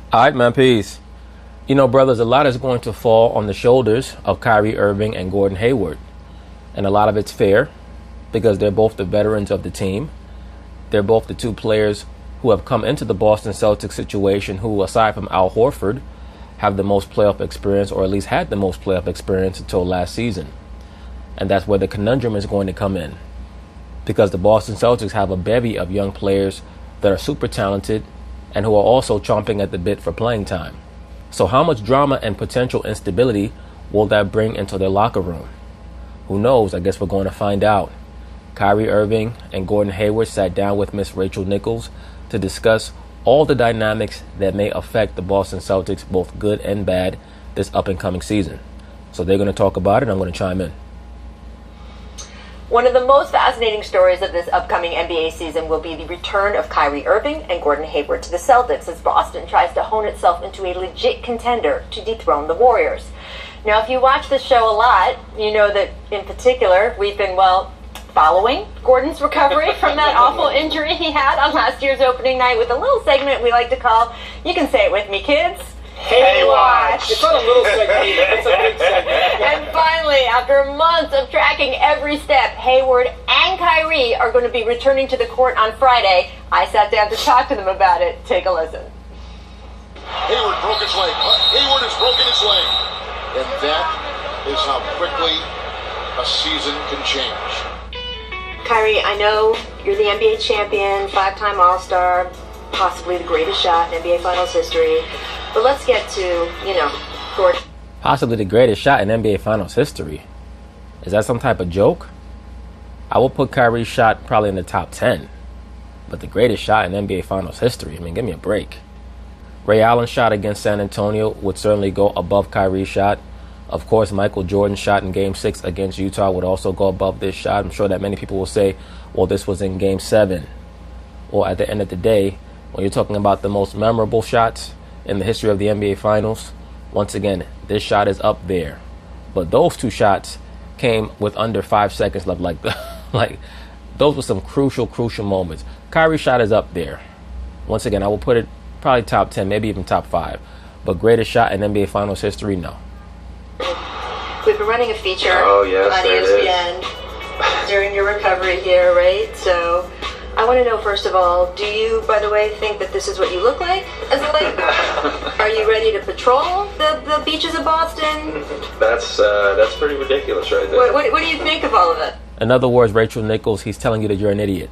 All right, man, peace. You know, brothers, a lot is going to fall on the shoulders of Kyrie Irving and Gordon Hayward. And a lot of it's fair because they're both the veterans of the team. They're both the two players who have come into the Boston Celtics situation who, aside from Al Horford, have the most playoff experience, or at least had the most playoff experience until last season. And that's where the conundrum is going to come in. Because the Boston Celtics have a bevy of young players that are super talented and who are also chomping at the bit for playing time. So how much drama and potential instability will that bring into their locker room? Who knows? I guess we're going to find out. Kyrie Irving and Gordon Hayward sat down with Miss Rachel Nichols to discuss all the dynamics that may affect the Boston Celtics, both good and bad, this up-and-coming season. So they're going to talk about it, and I'm going to chime in. One of the most fascinating stories of this upcoming NBA season will be the return of Kyrie Irving and Gordon Hayward to the Celtics as Boston tries to hone itself into a legit contender to dethrone the Warriors. Now, if you watch the show a lot, you know that in particular we've been, following Gordon's recovery from that awful injury he had on last year's opening night with a little segment we like to call, you can say it with me, kids, Hayward. It's not a little segment either, it's a big segment. And finally, after months of tracking every step, Hayward and Kyrie are going to be returning to the court on Friday. I sat down to talk to them about it. Take a listen. Hayward broke his leg. Hayward has broken his leg. And that is how quickly a season can change. Kyrie, I know you're the NBA champion, 5-time All-Star, possibly the greatest shot in NBA Finals history. But let's get to, Gordon. Possibly the greatest shot in NBA Finals history. Is that some type of joke? I will put Kyrie's shot probably in the top 10. But the greatest shot in NBA Finals history, give me a break. Ray Allen's shot against San Antonio would certainly go above Kyrie's shot. Of course, Michael Jordan's shot in Game 6 against Utah would also go above this shot. I'm sure that many people will say, well, this was in Game 7. Well, at the end of the day, when you're talking about the most memorable shots in the history of the NBA Finals, once again, this shot is up there. But those two shots came with under 5 seconds left. Like those were some crucial moments. Kyrie's shot is up there. Once again, I will put it probably top 10, maybe even top 5. But greatest shot in NBA Finals history, no. We've been running a feature on ESPN during your recovery here, right? So I want to know, first of all, do you, by the way, think that this is what you look like as a Laker? Are you ready to patrol the beaches of Boston? That's pretty ridiculous right there. What do you think of all of it? In other words, Rachel Nichols, he's telling you that you're an idiot.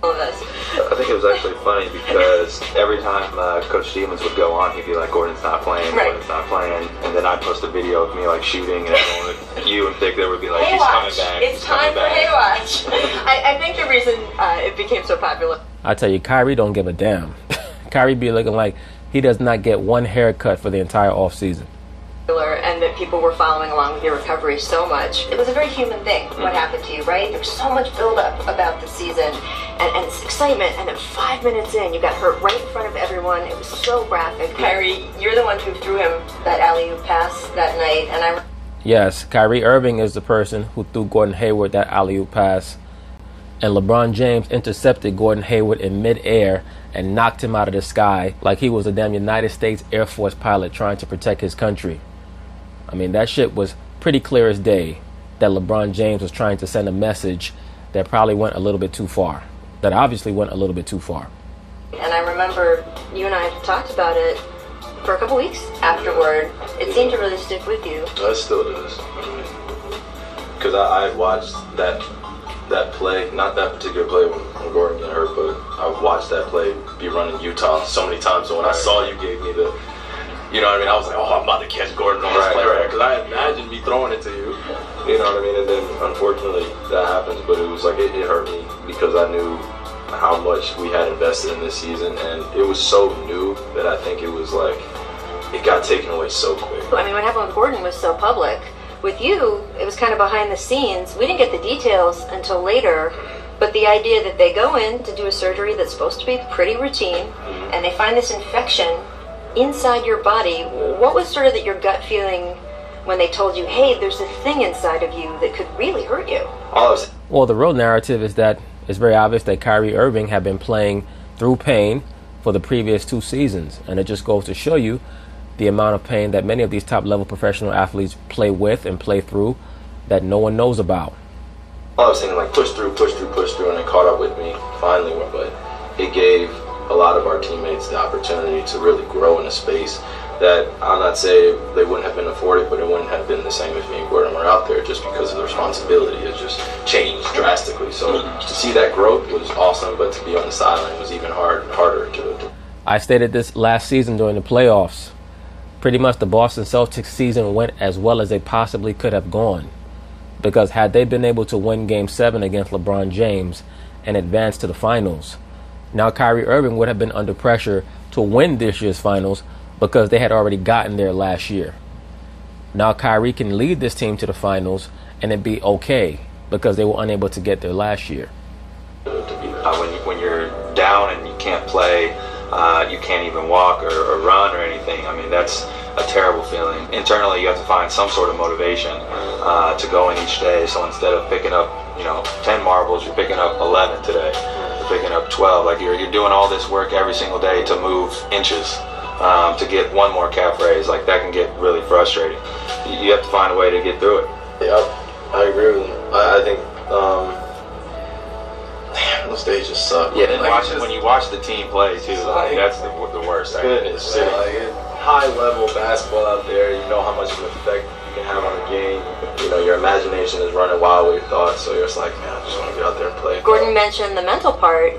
All of this. I think it was actually funny because every time Coach Stevens would go on, he'd be like, Gordon's not playing, right. Gordon's not playing. And then I'd post a video of me shooting, and everyone you in particular would be like, he's Haywatch. coming back. It's time for Haywatch. I think the reason it became so popular. I tell you, Kyrie don't give a damn. Kyrie be looking like he does not get one haircut for the entire offseason. And that people were following along with your recovery so much. It was a very human thing, what happened to you, right? There was so much buildup about the season and this excitement, and then 5 minutes in, you got hurt right in front of everyone. It was so graphic. Kyrie, you're the one who threw him that alley-oop pass that night, and Yes, Kyrie Irving is the person who threw Gordon Hayward that alley-oop pass. And LeBron James intercepted Gordon Hayward in midair and knocked him out of the sky like he was a damn United States Air Force pilot trying to protect his country. That shit was pretty clear as day that LeBron James was trying to send a message that probably went a little bit too far. That obviously went a little bit too far. And I remember you and I talked about it for a couple weeks afterward. It seemed to really stick with you. It still does. Because I watched that play, not that particular play when Gordon got hurt, but I watched that play be run in Utah so many times. So when I saw you gave me the, I was like, oh, I'm about to catch Gordon on this play right, because I imagined me throwing it to you. You know what I mean? And then unfortunately that happens, but it was like it hurt me because I knew how much we had invested in this season, and it was so new that I think it was like it got taken away so quick. What happened with Gordon was so public. With you, it was kind of behind the scenes. We didn't get the details until later, but the idea that they go in to do a surgery that's supposed to be pretty routine, and they find this infection inside your body. What was sort of your gut feeling when they told you, hey, there's a thing inside of you that could really hurt you? Well, the real narrative is that it's very obvious that Kyrie Irving had been playing through pain for the previous 2 seasons. And it just goes to show you the amount of pain that many of these top-level professional athletes play with and play through that no one knows about. I was thinking like push through, and it caught up with me finally. But it gave a lot of our teammates the opportunity to really grow in a space that I'm not saying they wouldn't have been afforded, but it wouldn't have been the same if me and Gordon were out there, just because of the responsibility. It just changed drastically. So to see that growth was awesome, but to be on the sideline was even harder to. I stated this last season during the playoffs. Pretty much the Boston Celtics season went as well as they possibly could have gone, because had they been able to win Game 7 against LeBron James and advance to the finals, now Kyrie Irving would have been under pressure to win this year's finals because they had already gotten there last year. Now Kyrie can lead this team to the finals and it'd be okay because they were unable to get there last year. When you're down and you can't play, you can't even walk or run or anything, I mean, that's a terrible feeling. Internally, you have to find some sort of motivation to go in each day. So instead of picking up, 10 marbles, you're picking up 11 today. You're picking up 12. Like you're doing all this work every single day to move inches to get one more calf raise. Like that can get really frustrating. You have to find a way to get through it. Yeah, I agree with him. I think those days just suck. Yeah, and when you watch the team play too, that's the worst. Goodness, high level basketball out there. You know how much of an effect you can have on the game. Your imagination is running wild with your thoughts. So you're just like, man, I just want to get out there and play. Gordon mentioned the mental part.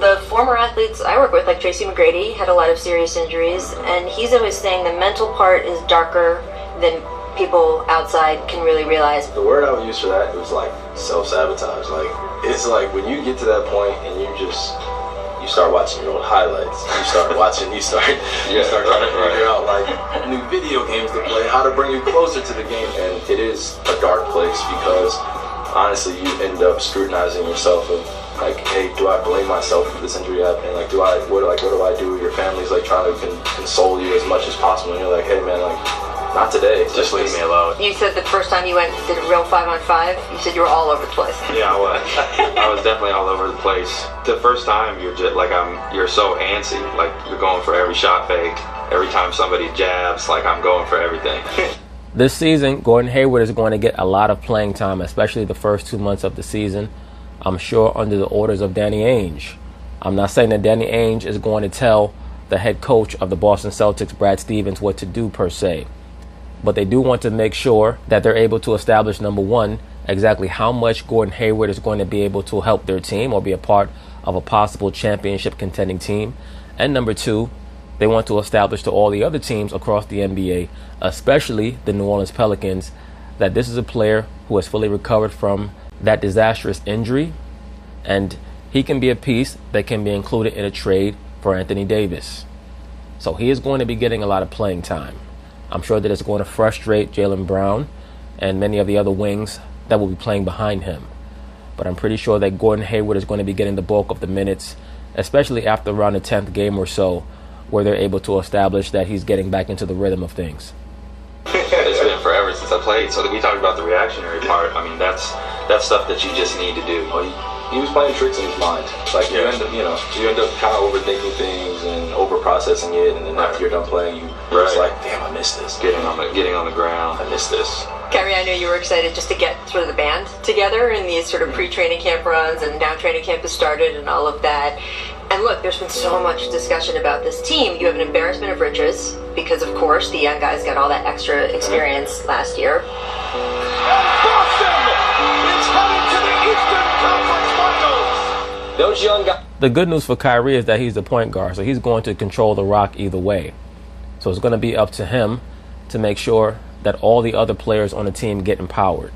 The former athletes I work with, like Tracy McGrady, had a lot of serious injuries, and he's always saying the mental part is darker than people outside can really realize. The word I would use for that was like self-sabotage. Like it's like when you get to that point and you start watching your old highlights. You start trying to figure out like new video games to play, how to bring you closer to the game. And it is a dark place because honestly you end up scrutinizing yourself of like, hey, do I blame myself for this injury happening? Like what do I do? Your family's like trying to console you as much as possible, and you're like, hey man, like not today. Just leave me alone. You said the first time you did a real 5-on-5, you said you were all over the place. Yeah, I was. I was definitely all over the place. The first time you're just like you're so antsy, like you're going for every shot fake. Every time somebody jabs, like I'm going for everything. This season, Gordon Hayward is going to get a lot of playing time, especially the first 2 months of the season. I'm sure under the orders of Danny Ainge. I'm not saying that Danny Ainge is going to tell the head coach of the Boston Celtics, Brad Stevens, what to do per se. But they do want to make sure that they're able to establish, number one, exactly how much Gordon Hayward is going to be able to help their team or be a part of a possible championship contending team. And number two, they want to establish to all the other teams across the NBA, especially the New Orleans Pelicans, that this is a player who has fully recovered from that disastrous injury, and he can be a piece that can be included in a trade for Anthony Davis. So he is going to be getting a lot of playing time. I'm sure that it's going to frustrate Jaylen Brown and many of the other wings that will be playing behind him. But I'm pretty sure that Gordon Hayward is going to be getting the bulk of the minutes, especially after around the 10th game or so, where they're able to establish that he's getting back into the rhythm of things. It's been forever since I played, so we talked about the reactionary part. I mean, that's stuff that you just need to do. He was playing tricks in his mind. Like you end up kind of overthinking things and over-processing it, and then after you're done playing, you're just like, damn, I missed this. Getting on the ground. I missed this. Kyrie, I know you were excited just to get sort of the band together in these sort of pre-training camp runs, and now training camp has started and all of that. And look, there's been so much discussion about this team. You have an embarrassment of riches because, of course, the young guys got all that extra experience last year. Boston is headed to the Eastern Conference Finals. Those young guys. The good news for Kyrie is that he's the point guard, so he's going to control the rock either way. So it's going to be up to him to make sure that all the other players on the team get empowered.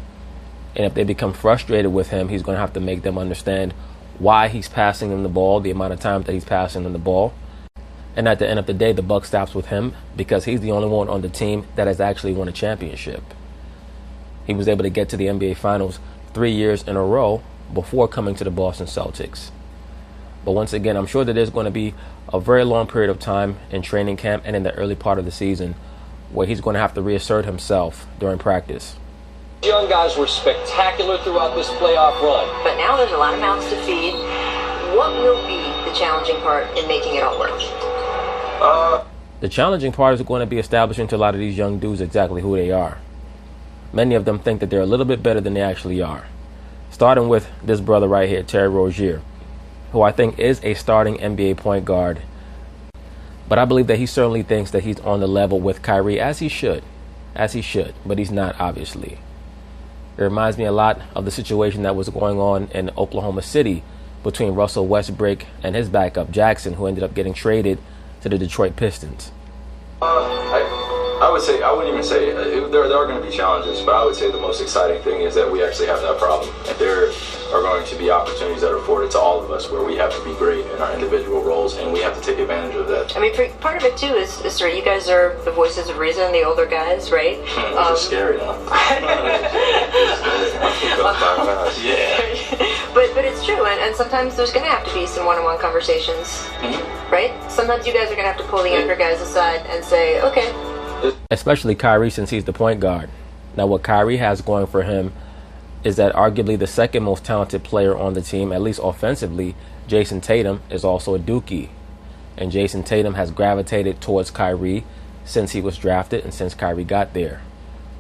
And if they become frustrated with him, he's going to have to make them understand why he's passing them the ball, the amount of time that he's passing them the ball. And at the end of the day, the buck stops with him because he's the only one on the team that has actually won a championship. He was able to get to the NBA Finals 3 years in a row before coming to the Boston Celtics. But once again, I'm sure that there's going to be a very long period of time in training camp and in the early part of the season where he's going to have to reassert himself during practice. Young guys were spectacular throughout this playoff run. But now there's a lot of mouths to feed. What will be the challenging part in making it all work? The challenging part is going to be establishing to a lot of these young dudes exactly who they are. Many of them think that they're a little bit better than they actually are. Starting with this brother right here, Terry Rozier, who I think is a starting NBA point guard. But I believe that he certainly thinks that he's on the level with Kyrie, as he should, but he's not, obviously. It reminds me a lot of the situation that was going on in Oklahoma City between Russell Westbrook and his backup, Jackson, who ended up getting traded to the Detroit Pistons. I would say, I wouldn't even say, there are going to be challenges, but I would say the most exciting thing is that we actually have that problem. And there are going to be opportunities that are afforded to all of us where we have to be great in our individual roles, and we have to take advantage of that. I mean, part of it, too, is sort of, you guys are the voices of reason, the older guys, right? Which is scary now. Yeah. But it's true, and sometimes there's going to have to be some one-on-one conversations, right? Sometimes you guys are going to have to pull the younger guys aside and say, okay. Especially Kyrie, since he's the point guard. Now, what Kyrie has going for him is that arguably the second most talented player on the team, at least offensively, Jason Tatum, is also a Dookie. And Jason Tatum has gravitated towards Kyrie since he was drafted and since Kyrie got there.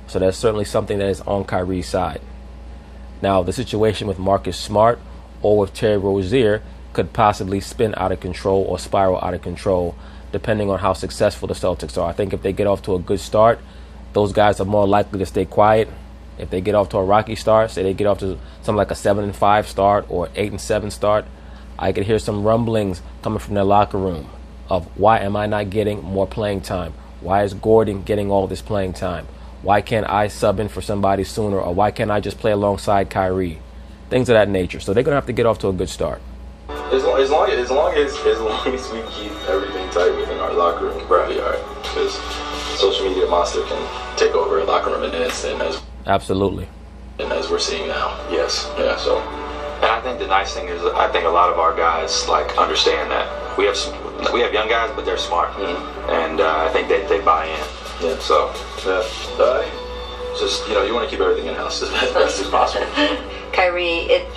So that's certainly something that is on Kyrie's side. Now, the situation with Marcus Smart or with Terry Rozier could possibly spin out of control or spiral out of control, depending on how successful the Celtics are. I think if they get off to a good start, those guys are more likely to stay quiet. If they get off to a rocky start, say they get off to something like a 7-5 start or 8-7 start, I could hear some rumblings coming from their locker room of, why am I not getting more playing time? Why is Gordon getting all this playing time? Why can't I sub in for somebody sooner? Or why can't I just play alongside Kyrie? Things of that nature. So they're going to have to get off to a good start. As long as we keep everything tight within our locker room, we'll be all right. Because social media monster can take over a locker room in an instant, Absolutely. And as we're seeing now. Yes. Yeah. So. And I think the nice thing is, I think a lot of our guys understand that we have young guys, but they're smart, and I think they buy in. Yeah. So. Yeah. Just you want to keep everything in house as best as possible. Kyrie,